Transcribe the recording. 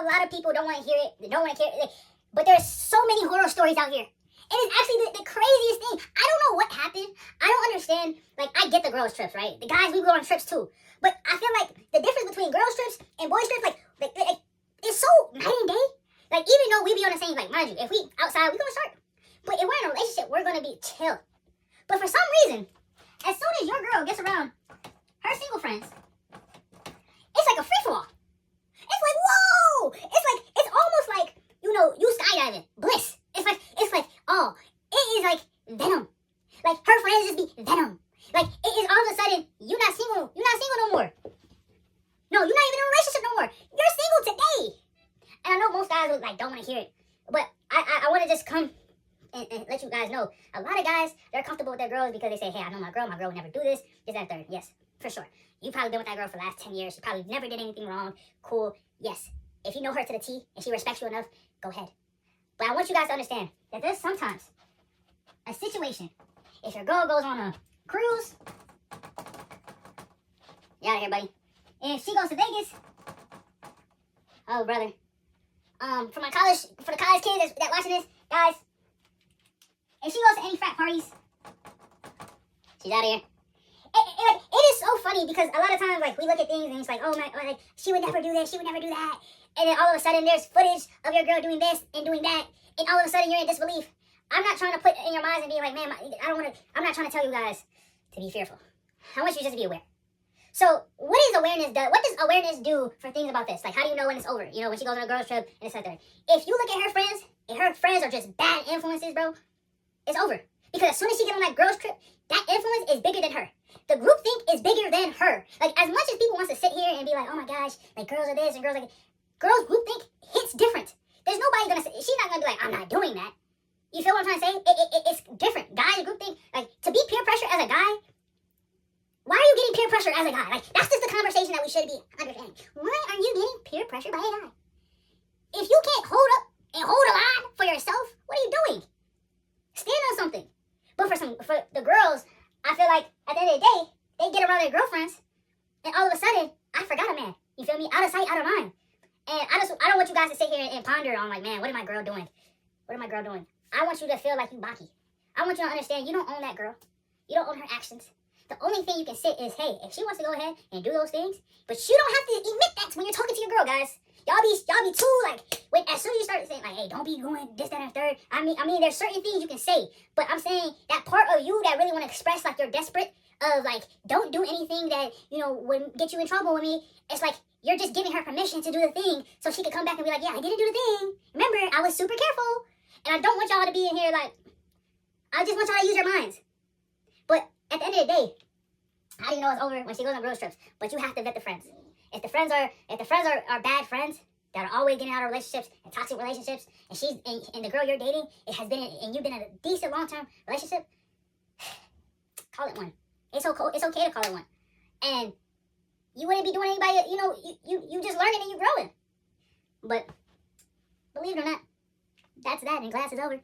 lot of people don't want to hear it. They don't want to hear it. But there's so many horror stories out here. It is actually the craziest thing. I don't know what happened. I don't understand. Like, I get the girls' trips, right? The guys, we go on trips too. But I feel like the difference between girls' trips and boys' trips, like it's so night and day. Like, even though we be on the same, like, mind you, if we outside, we gonna start. But if we're in a relationship, we're gonna be chill. But for some reason, as soon as your girl gets around her single friends, it's like a free-for-all. It's like, whoa! It's almost like, you skydiving. Bliss. It's like, oh, it is like venom. Like, her friends just be venom. Like, it is all of a sudden, you're not single no more. No, you're not even in a relationship no more. You're single today. And I know most guys don't want to hear it. But I want to just come and let you guys know. A lot of guys, they're comfortable with their girls because they say, hey, I know my girl would never do this, that, third. Yes, for sure. You've probably been with that girl for the last 10 years. She probably never did anything wrong. Cool. Yes. If you know her to the T and she respects you enough, go ahead. But I want you guys to understand that there's sometimes a situation. If your girl goes on a cruise, you out of here, buddy. And if she goes to Vegas, oh, brother. For the college kids that watching this, guys, if she goes to any frat parties, she's out of here. It is so funny because a lot of times, like, we look at things and it's like, oh my, like, she would never do this, she would never do that. And then all of a sudden there's footage of your girl doing this and doing that. And all of a sudden you're in disbelief. I'm not trying to put in your minds and be like, man, I'm not trying to tell you guys to be fearful. I want you just to be aware. So what does awareness do for things about this? Like, how do you know when it's over? You know, when she goes on a girls trip and it's like that. If you look at her friends, and her friends are just bad influences, bro, it's over. Because as soon as she get on that girls trip, that influence is bigger than her. The groupthink is bigger than her. Like, as much as people want to sit here and be like, oh my gosh, like, girls are this and girls are that. Girls groupthink hits different. There's nobody gonna say, she's not gonna be like, I'm not doing that. You feel what I'm trying to say? It's different. Guys groupthink, like, to be peer pressure as a guy, why are you getting peer pressure as a guy? Like, that's just the conversation that we should be understanding. Why are you getting peer pressure by a guy? If you can't hold up and hold a line for yourself, what are you doing? Stand on something. But for the girls, I feel like at the end of the day, they get around their girlfriends, and all of a sudden, I forgot a man. You feel me? Out of sight, out of mind. And I don't want you guys to sit here and ponder on, like, man, what is my girl doing? What is my girl doing? I want you to feel like you Baki. I want you to understand you don't own that girl. You don't own her actions. The only thing you can say is, hey, if she wants to go ahead and do those things, but you don't have to admit that when you're talking to your girl, guys. Y'all be too, like, as soon as you start saying, like, hey, don't be going this, that, and third. I mean, there's certain things you can say, but I'm saying that part of you that really want to express, like, you're desperate of, like, don't do anything that, would get you in trouble with me. It's like, you're just giving her permission to do the thing so she can come back and be like, yeah, I didn't do the thing. Remember, I was super careful. And I don't want y'all to be in here, like, I just want y'all to use your minds. But at the end of the day, how do you know it's over? When she goes on girls trips. But you have to vet the friends. If the friends are bad friends that are always getting out of relationships and toxic relationships, and the girl you're dating, and you've been in a decent long-term relationship, call it one. It's okay to call it one. And you wouldn't be doing anybody, you just learning and you growing. But believe it or not, that's that, and class is over.